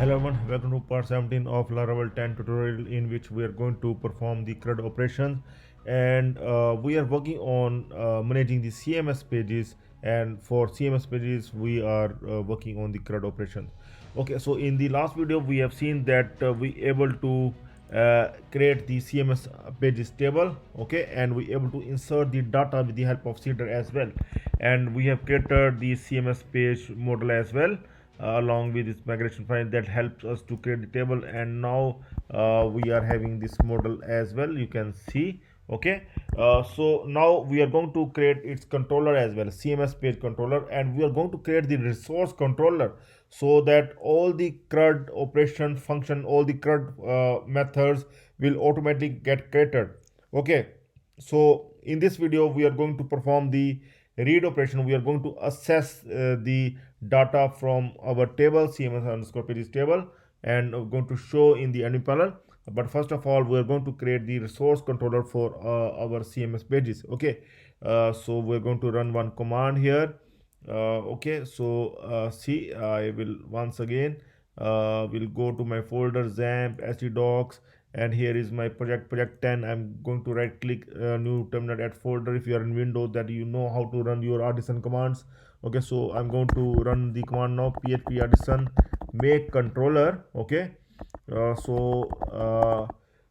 Hello everyone, welcome to part 17 of Laravel 10 tutorial, in which we are going to perform the CRUD operations, and we are working on managing the CMS pages, and for CMS pages we are working on the CRUD operations. Okay, so in the last video we have seen that we able to create the CMS pages table, okay, and we able to insert the data with the help of seeder as well, and we have created the CMS page model as well, along with this migration file that helps us to create the table. And now we are having this model as well, you can see. Okay, so now we are going to create its controller as well, CMS page controller, and we are going to create the resource controller, so that all the CRUD operation function, all the CRUD methods will automatically get created. Okay, so in this video we are going to perform the read operation. We are going to access the data from our table, CMS underscore pages table, and we're going to show in the admin panel. But first of all, we are going to create the resource controller for our CMS pages. Okay, so we're going to run one command here. Okay, so see, I will once again will go to my folder XAMPP htdocs, and here is my project 10. I'm going to right click new terminal at folder. If you are in Windows, that you know how to run your artisan commands. Okay, so I'm going to run the command now, php artisan make controller. Okay,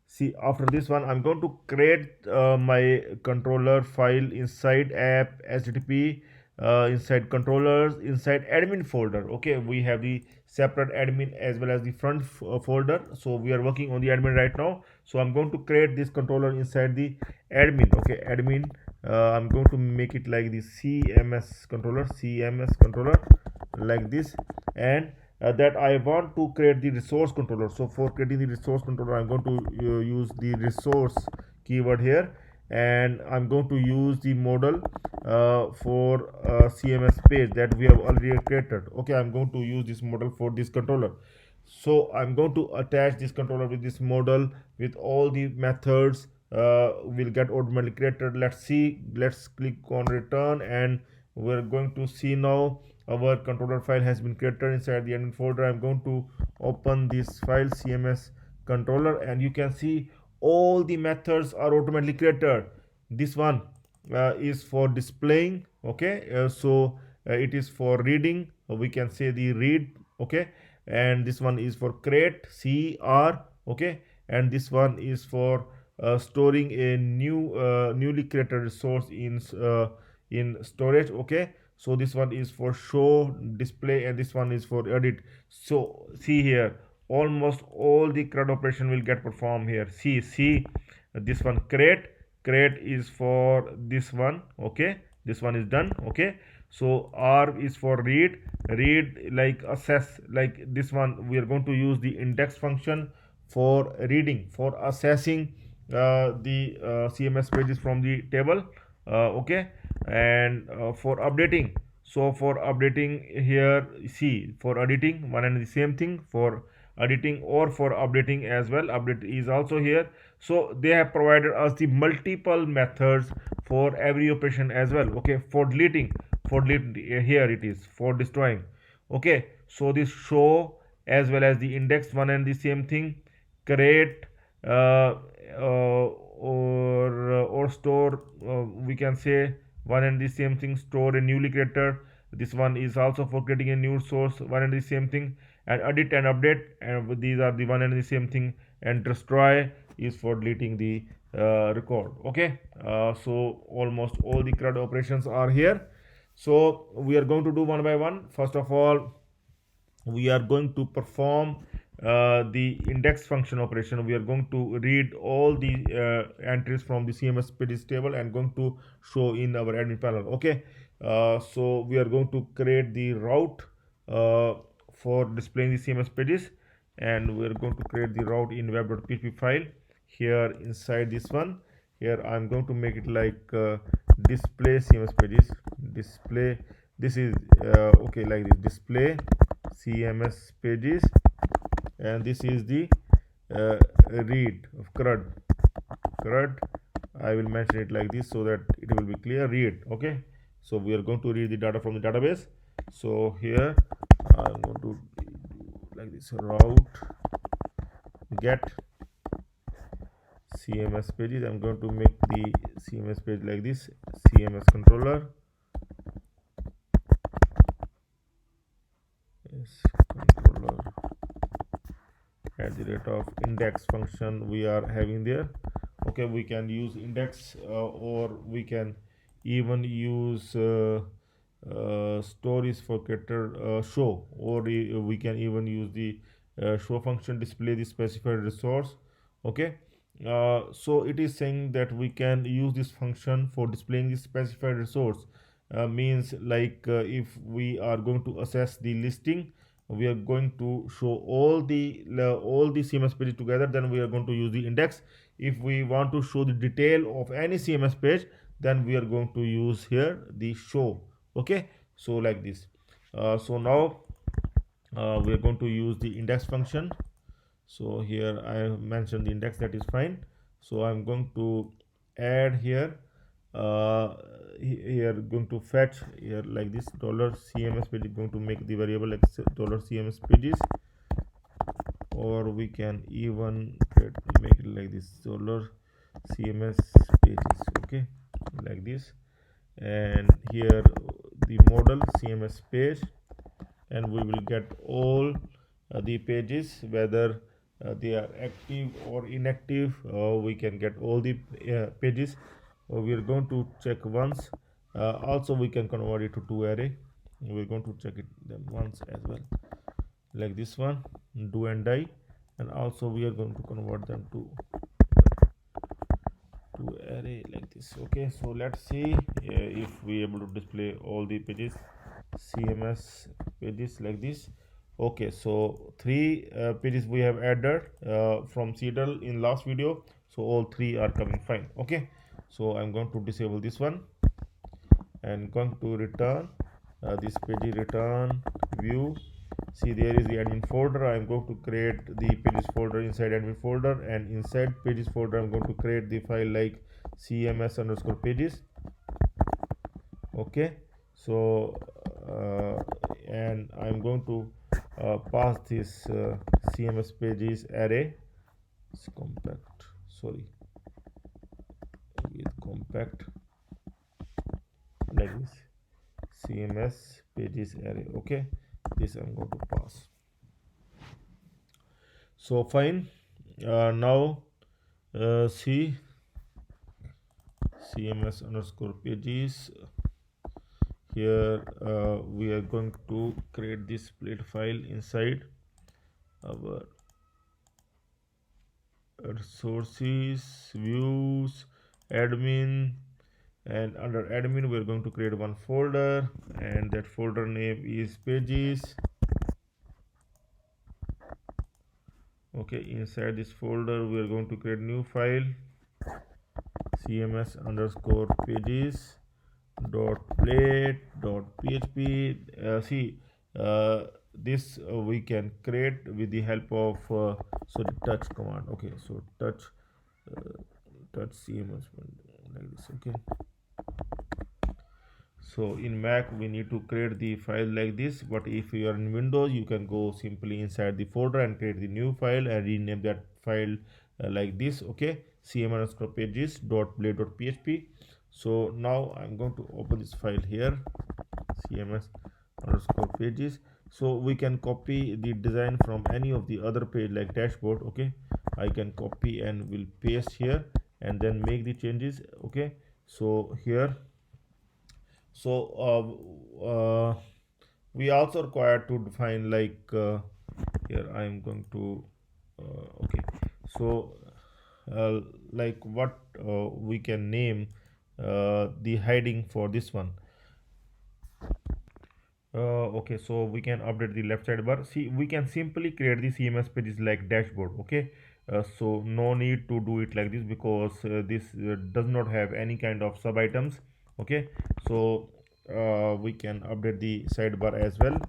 see, after this one I'm going to create my controller file inside app http, inside controllers, inside admin folder. Okay, we have the separate admin as well as the front folder, so we are working on the admin right now. So I'm going to create this controller inside the admin. Okay, admin, I'm going to make it like the CMS controller, like this. And that I want to create the resource controller. So for creating the resource controller, I'm going to use the resource keyword here, and I'm going to use the model for CMS page that we have already created. Okay, I'm going to use this model for this controller. So I'm going to attach this controller with this model with all the methods will get automatically created. Let's see, let's click on return, and we're going to see now our controller file has been created inside the admin folder. I'm going to open this file, CMS controller, and you can see all the methods are automatically created. This one is for displaying. Okay, it is for reading, we can say the read. Okay, and this one is for create, CR. Okay, and this one is for storing a newly created resource in storage. Okay, so this one is for show, display, and this one is for edit. So see here, almost all the CRUD operation will get performed here. See this one, create is for this one. Okay, this one is done. Okay, so R is for read like access, like this one we are going to use the index function for reading, for accessing the CMS pages from the table. Okay, and for updating, so for updating here, see, for editing, one and the same thing, for editing or for updating as well, update is also here. So they have provided us the multiple methods for every operation as well. Okay, for deleting, here it is for destroying. Okay, so this show as well as the index, one and the same thing, create or store, we can say one and the same thing, store a newly created. This one is also for creating a new source, one and the same thing. And edit and update, and these are the one and the same thing. And destroy is for deleting the record. Okay, so almost all the CRUD operations are here. So we are going to do one by one. First of all, we are going to perform the index function operation. We are going to read all the entries from the CMS pages table and going to show in our admin panel. Okay, so we are going to create the route for displaying the CMS pages, and we are going to create the route in web.php file here inside this one. Here I'm going to make it like display CMS pages, display, this is okay, like this, display CMS pages, and this is the read of CRUD. I will mention it like this so that it will be clear. Read. Okay, so we are going to read the data from the database. So here I'm going to do like this. this route get CMS pages. I'm going to make the CMS page like this, CMS controller. Yes, controller at the rate of index function we are having there. Okay, we can use index or we can even use stories for character show, or we can even use the show function display the specified resource. Okay, so it is saying that we can use this function for displaying the specified resource. Means like if we are going to assess the listing, we are going to show all the CMS pages together, then we are going to use the index. If we want to show the detail of any CMS page, then we are going to use here the show. Okay, so like this. So now we are going to use the index function. So here I have mentioned the index, that is fine. So I'm going to add here here going to fetch here like this $CMS page is going to make the variable like $CMS pages, or we can even make it like this $CMS pages. Okay, like this. And here the model CMS page, and we will get all the pages, whether they are active or inactive. We can get all the pages. We are going to check once. Also we can convert it to array. We're going to check it them once as well, like this one, do and die. And also we are going to convert them to array like this. Okay, so let's see if we able to display all the pages, CMS pages like this. Okay, so three pages we have added from Cedar in last video, so all three are coming fine. Okay, so I'm going to disable this one and going to return this page return view. See, there is the admin folder. I'm going to create the pages folder inside admin folder, and inside pages folder I'm going to create the file like CMS_pages. Okay, so and I'm going to pass this CMS pages array. It's compact, sorry, with compact like this, CMS pages array. Okay, this I'm going to pass. So fine. Now see CMS_pages. Here we are going to create this split file inside our resources, views, admin, and under admin we are going to create one folder, and that folder name is pages. Okay, inside this folder we are going to create new file CMS_pages .plate.php. See, this we can create with the help of the touch command. Okay, so touch CMS like this. Okay, so in Mac we need to create the file like this, but if you are in Windows you can go simply inside the folder and create the new file and rename that file like this. Okay, CMS_pages.play.php. So now I'm going to open this file here, CMS_pages. so we can copy the design from any of the other page like dashboard. Okay, I can copy and will paste here and then make the changes. Okay, so here, so we also require to define like here I am going to okay, so like what we can name the heading for this one. Okay, so we can update the left sidebar. See, we can simply create the CMS pages like dashboard. Okay, so no need to do it like this, because this does not have any kind of sub items. Okay, so we can update the sidebar as well.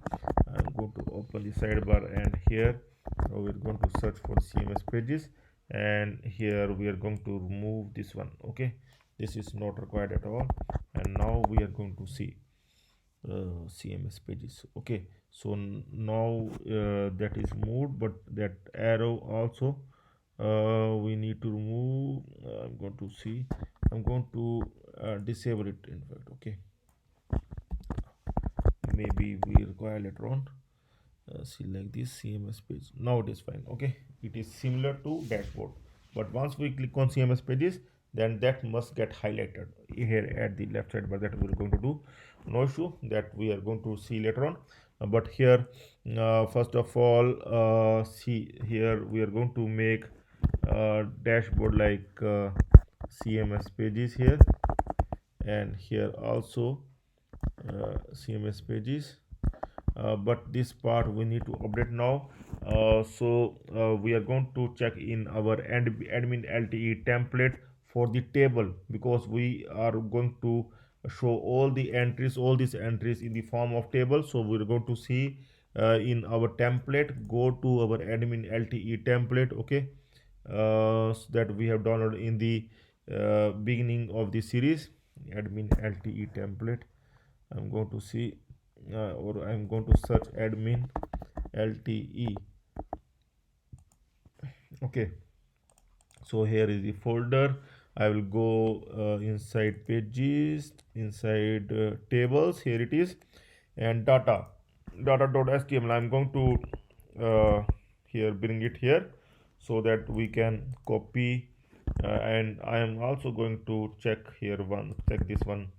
I'm going to open the sidebar, and here we're going to search for CMS pages, and here we are going to remove this one. Okay, this is not required at all, and now we are going to see. CMS pages. Okay, so now that is moved, but that arrow also we need to remove. I'm going to see, I'm going to disable it, in fact. Okay, maybe we require later on. See, like this CMS page, now it is fine. Okay, it is similar to dashboard, but once we click on CMS pages, then that must get highlighted here at the left side, but that we're going to do, no issue, that we are going to see later on. But here, first of all, see here we are going to make dashboard like CMS pages here, and here also CMS pages. But this part we need to update now. We are going to check in our admin LTE template for the table, because we are going to show all the entries, all these entries in the form of table. So we're going to see in our template, go to our admin LTE template. Okay, so that we have downloaded in the beginning of the series, admin LTE template. I'm going to see, or I'm going to search admin LTE. Okay, so here is the folder. I will go inside pages, inside tables. Here it is, and data.html. I'm going to here bring it here so that we can copy, and I am also going to check this one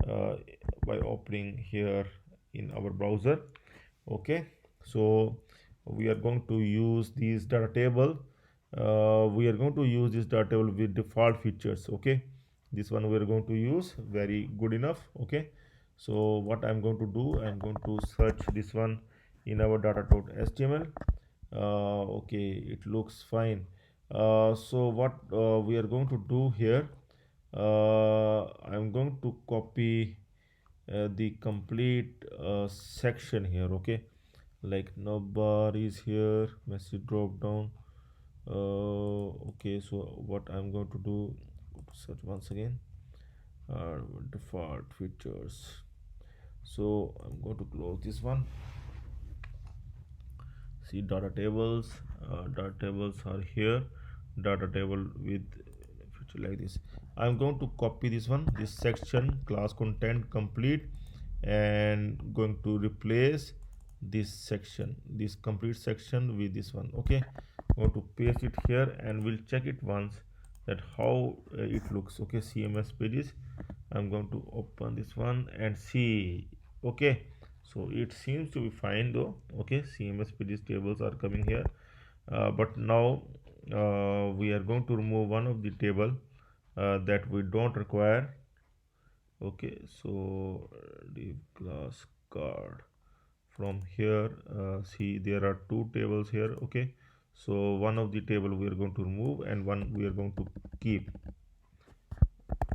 uh, by opening here in our browser. Okay, so we are going to use this data table. We are going to use this data table with default features. Okay, this one we are going to use, very good enough. Okay, so what I'm going to do, I'm going to search this one in our data.html. Okay, it looks fine. So what we are going to do here, I'm going to copy the complete section here. Okay, like navbar is here, message drop down. Okay, so what I'm going to do, search once again, default features. So I'm going to close this one. See, data tables are here, data table with feature like this. I'm going to copy this one, this section, class content complete, and going to replace this section, this complete section, with this one. Okay, I'm going to paste it here, and we'll check it once that how it looks. Okay, CMS pages, I'm going to open this one and see. Okay, so it seems to be fine though. Okay, CMS pages tables are coming here, but now we are going to remove one of the table that we don't require. Okay, so div class card, from here, see, there are two tables here. Okay, so one of the table we are going to remove, and one we are going to keep.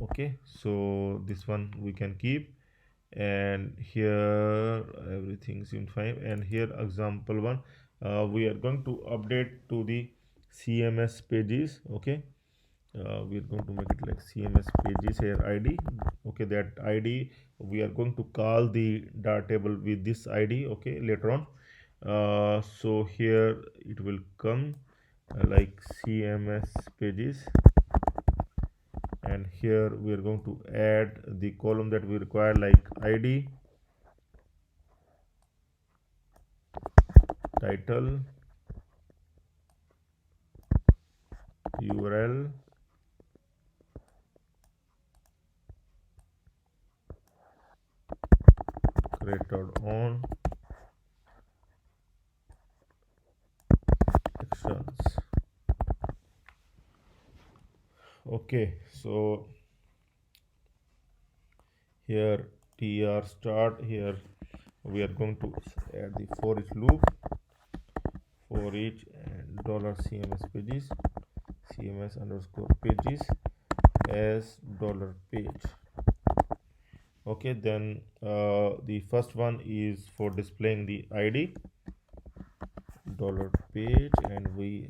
Okay, so this one we can keep, and here everything seems fine. And here example one, we are going to update to the CMS pages. Okay, we are going to make it like CMS pages here ID. Okay, that ID we are going to call the data table with this ID. Okay, later on. So here it will come like CMS pages, and here we are going to add the column that we require, like ID, title, URL, created on, actions. Okay, so here tr start, here we are going to add the for each loop, for each, and $cms pages, cms underscore pages as $page. Okay, then the first one is for displaying the ID, $page, and we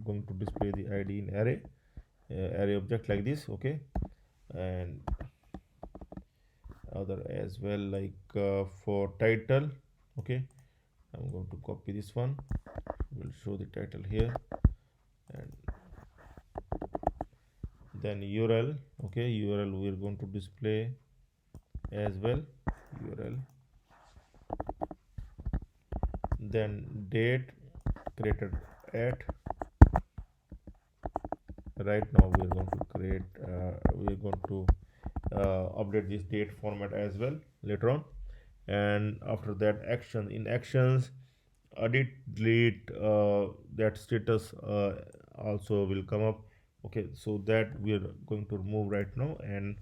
going to display the ID in array object like this. Okay, and other as well, like for title. Okay, I'm going to copy this one. We'll show the title here, and then URL. Okay, URL we're going to display as well, URL. Then date created at. Right now we're going to update this date format as well later on. And after that, action. In actions, edit, delete, that status also will come up. Okay, so that we are going to remove right now. And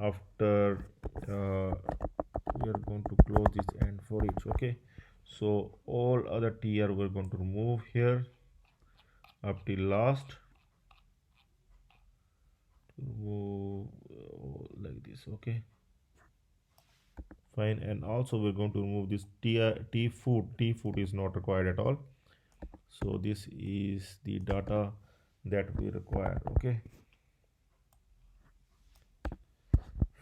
after we are going to close this and for each. Okay, so all other tier we're going to remove here up till last. Remove like this. Okay, fine. And also we're going to remove this t food is not required at all. So this is the data that we require. Okay,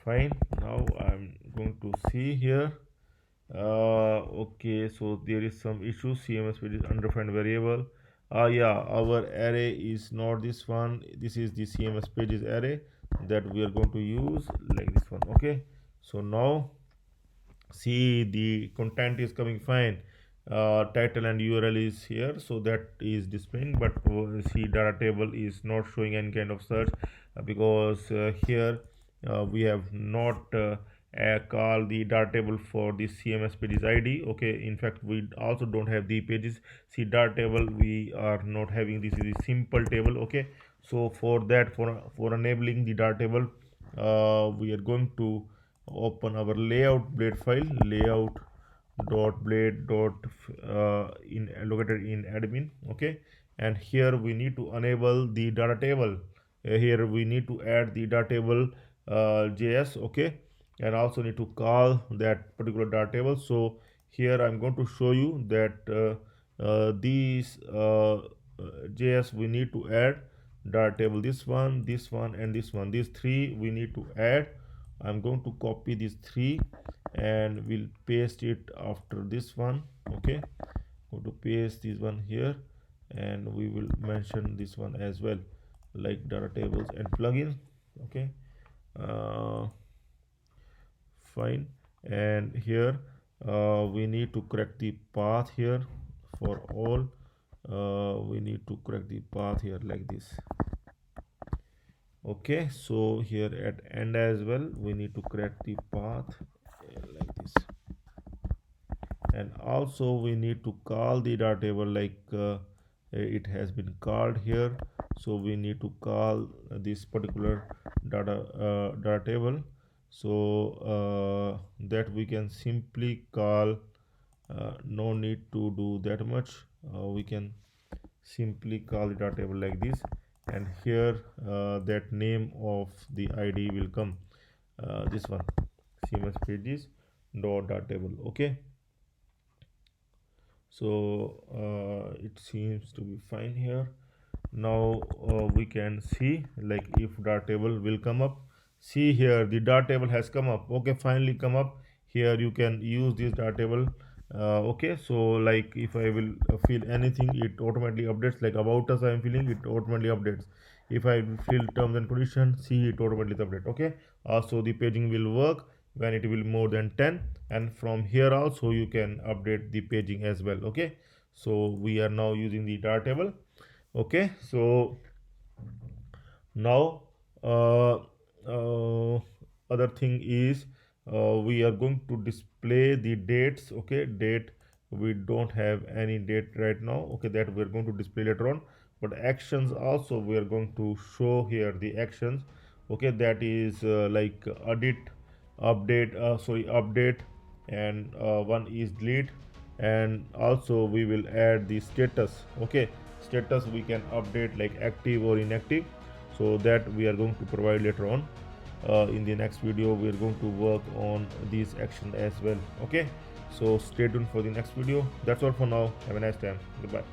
fine. Now I'm going to see here. Okay, so there is some issue. CMS Page is undefined variable. Yeah, our array is not this one. This is the CMS Pages array that we are going to use, like this one. Okay, so now see, the content is coming fine. Title and URL is here, so that is displaying, but see, data table is not showing any kind of search because here we have not call the data table for the CMS pages ID. Okay, in fact we also don't have the pages. See, data table we are not having. This is a simple table. Okay, so for that, for enabling the data table, we are going to open our layout blade file, layout dot blade dot in located in admin. Okay, and here we need to enable the data table. Here we need to add the data table JS. Okay, and also need to call that particular data table. So here I'm going to show you that these JS we need to add data table, this one, and this one. These three we need to add. I'm going to copy these three and we'll paste it after this one. Okay, go to paste this one here, and we will mention this one as well, like data tables and plugins. Okay, uh, fine. And here we need to correct the path here for all. We need to correct the path here like this. Okay, so here at end as well we need to correct the path like this. And also we need to call the data table like it has been called here. So we need to call this particular data table, so that we can simply call. No need to do that much. We can simply call the data table like this, and here that name of the ID will come, this one, CMS pages dot data table. Okay, so it seems to be fine here. Now we can see, like, if data table will come up. See here, the data table has come up. Okay, finally come up. Here you can use this data table. Okay, so like if I will fill anything, it automatically updates. Like about us I am filling, it automatically updates. If I fill terms and conditions, see, it automatically update. Okay, also the paging will work when it will more than 10, and from here also you can update the paging as well. Okay, so we are now using the data table. Okay, so now other thing is we are going to display the dates. Okay, date, we don't have any date right now. Okay, that we're going to display later on. But actions also we are going to show here, the actions. Okay, that is like edit, update, update, and one is delete. And also we will add the status. Okay, status we can update like active or inactive, so that we are going to provide later on. In the next video we are going to work on these actions as well. Okay, so stay tuned for the next video. That's all for now. Have a nice time. Goodbye.